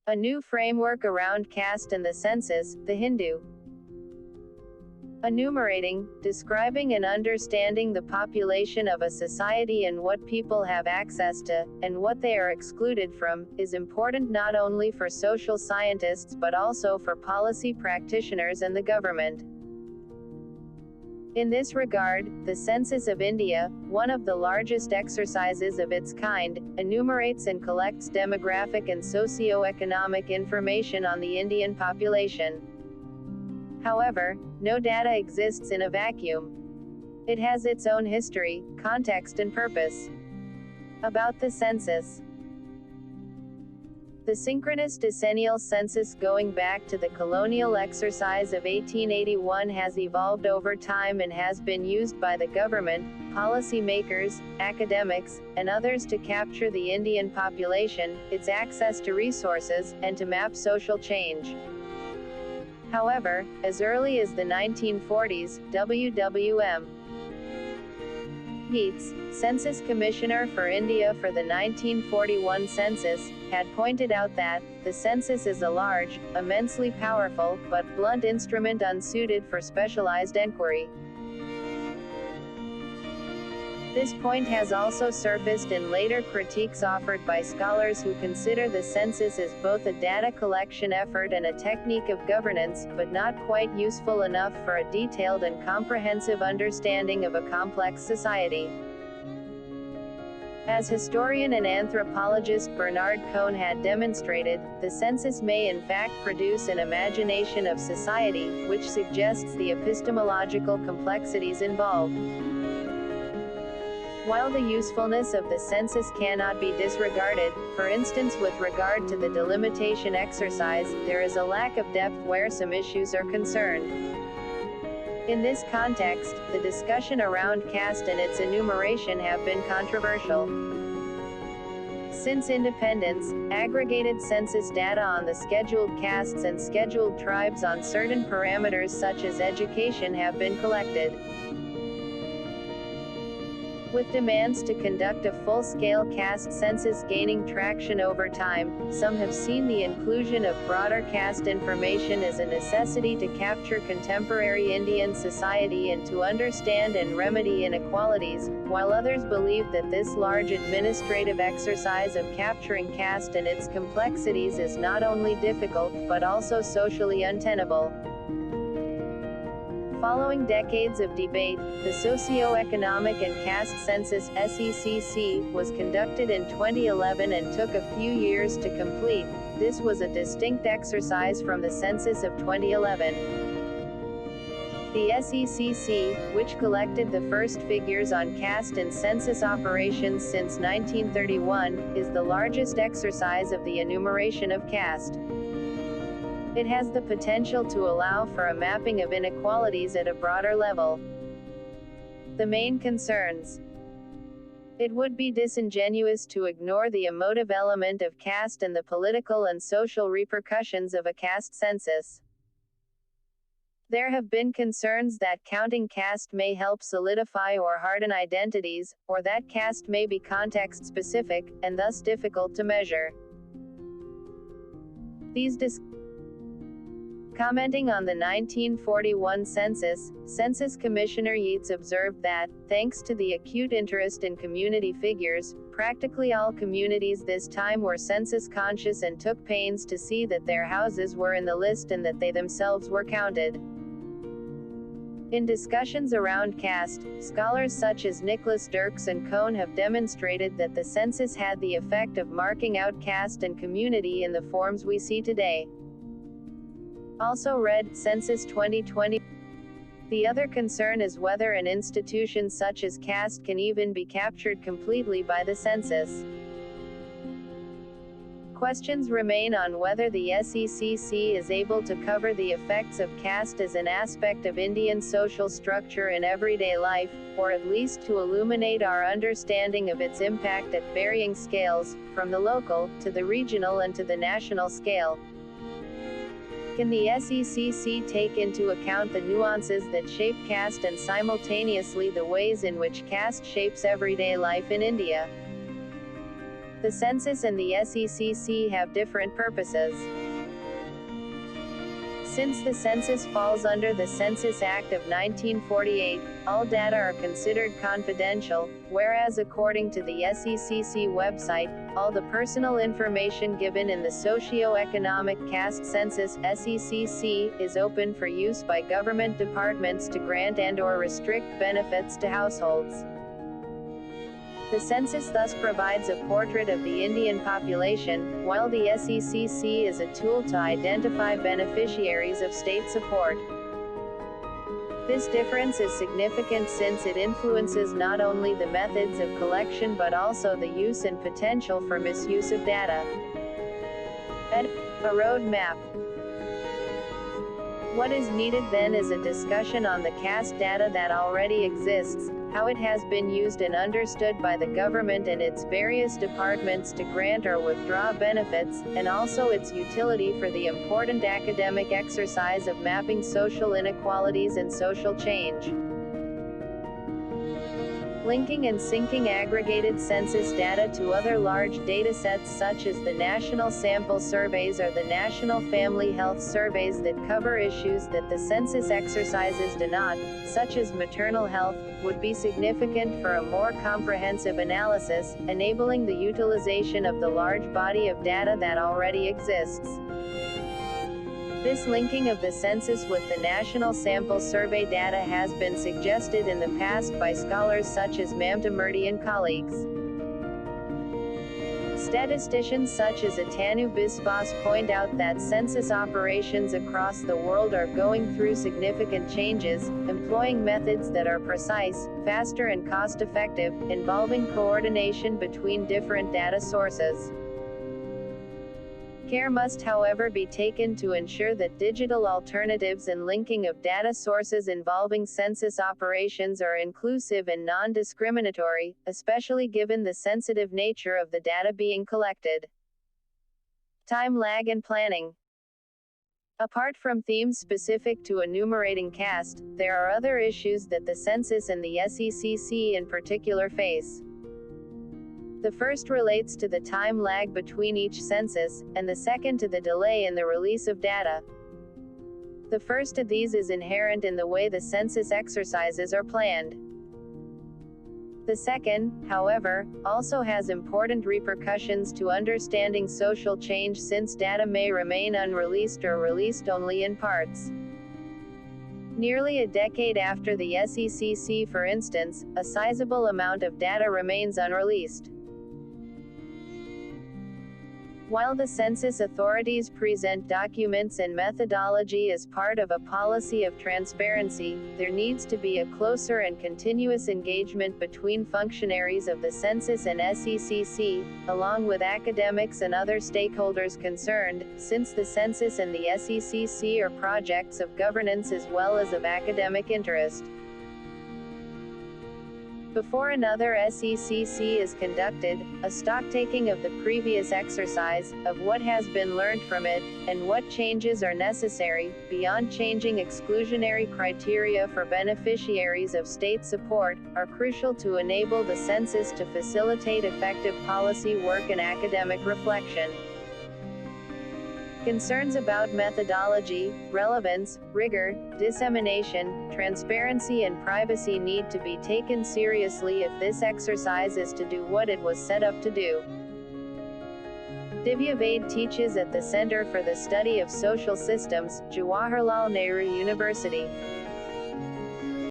A new framework around caste and the census, the Hindu. Enumerating, describing and understanding the population of a society and what people have access to, and what they are excluded from, is important not only for social scientists but also for policy practitioners and the government. In this regard, the Census of India, one of the largest exercises of its kind, enumerates and collects demographic and socio-economic information on the Indian population. However, no data exists in a vacuum. It has its own history, context and purpose. About the census. The synchronous decennial census going back to the colonial exercise of 1881 has evolved over time and has been used by the government, policy makers, academics, and others to capture the Indian population, its access to resources, and to map social change. However, as early as the 1940s, W.W.M. Yeats, Census Commissioner for India for the 1941 census, had pointed out that the census is a large, immensely powerful, but blunt instrument unsuited for specialized enquiry. This point has also surfaced in later critiques offered by scholars who consider the census as both a data collection effort and a technique of governance, but not quite useful enough for a detailed and comprehensive understanding of a complex society. As historian and anthropologist Bernard Cohn had demonstrated, the census may in fact produce an imagination of society, which suggests the epistemological complexities involved. While the usefulness of the census cannot be disregarded, for instance with regard to the delimitation exercise, there is a lack of depth where some issues are concerned. In this context, the discussion around caste and its enumeration have been controversial. Since independence, aggregated census data on the scheduled castes and scheduled tribes on certain parameters such as education have been collected. With demands to conduct a full-scale caste census gaining traction over time, some have seen the inclusion of broader caste information as a necessity to capture contemporary Indian society and to understand and remedy inequalities, while others believe that this large administrative exercise of capturing caste and its complexities is not only difficult, but also socially untenable. Following decades of debate, the Socio-Economic and Caste Census (SECC) was conducted in 2011 and took a few years to complete. This was a distinct exercise from the census of 2011. The SECC, which collected the first figures on caste and census operations since 1931, is the largest exercise of the enumeration of caste. It has the potential to allow for a mapping of inequalities at a broader level. The main concerns. It would be disingenuous to ignore the emotive element of caste and the political and social repercussions of a caste census. There have been concerns that counting caste may help solidify or harden identities, or that caste may be context-specific, and thus difficult to measure. Commenting on the 1941 census, Census Commissioner Yeats observed that, thanks to the acute interest in community figures, practically all communities this time were census-conscious and took pains to see that their houses were in the list and that they themselves were counted. In discussions around caste, scholars such as Nicholas Dirks and Cohn have demonstrated that the census had the effect of marking out caste and community in the forms we see today. Also read, Census 2020. The other concern is whether an institution such as caste can even be captured completely by the census. Questions remain on whether the SECC is able to cover the effects of caste as an aspect of Indian social structure in everyday life, or at least to illuminate our understanding of its impact at varying scales, from the local, to the regional and to the national scale. Can the SECC take into account the nuances that shape caste and simultaneously the ways in which caste shapes everyday life in India? The census and the SECC have different purposes. Since the census falls under the Census Act of 1948, all data are considered confidential, whereas according to the SECC website, all the personal information given in the Socio-Economic Caste Census (SECC) is open for use by government departments to grant and/or restrict benefits to households. The census thus provides a portrait of the Indian population, while the SECC is a tool to identify beneficiaries of state support. This difference is significant since it influences not only the methods of collection but also the use and potential for misuse of data. A roadmap. What is needed then is a discussion on the caste data that already exists, how it has been used and understood by the government and its various departments to grant or withdraw benefits, and also its utility for the important academic exercise of mapping social inequalities and social change. Linking and syncing aggregated census data to other large datasets such as the National Sample Surveys or the National Family Health Surveys that cover issues that the census exercises do not, such as maternal health, would be significant for a more comprehensive analysis, enabling the utilization of the large body of data that already exists. This linking of the census with the National Sample Survey data has been suggested in the past by scholars such as Mamta Murty and colleagues. Statisticians such as Atanu Biswas point out that census operations across the world are going through significant changes, employing methods that are precise, faster and cost-effective, involving coordination between different data sources. Care must, however, be taken to ensure that digital alternatives and linking of data sources involving census operations are inclusive and non-discriminatory, especially given the sensitive nature of the data being collected. Time lag and planning. Apart from themes specific to enumerating caste, there are other issues that the census and the SECC in particular face. The first relates to the time lag between each census, and the second to the delay in the release of data. The first of these is inherent in the way the census exercises are planned. The second, however, also has important repercussions to understanding social change since data may remain unreleased or released only in parts. Nearly a decade after the SECC, for instance, a sizable amount of data remains unreleased. While the census authorities present documents and methodology as part of a policy of transparency, there needs to be a closer and continuous engagement between functionaries of the census and SECC, along with academics and other stakeholders concerned, since the census and the SECC are projects of governance as well as of academic interest. Before another SECC is conducted, a stocktaking of the previous exercise, of what has been learned from it, and what changes are necessary, beyond changing exclusionary criteria for beneficiaries of state support, are crucial to enable the census to facilitate effective policy work and academic reflection. Concerns about methodology, relevance, rigor, dissemination, transparency and privacy need to be taken seriously if this exercise is to do what it was set up to do. Divya Vaid teaches at the Center for the Study of Social Systems, Jawaharlal Nehru University.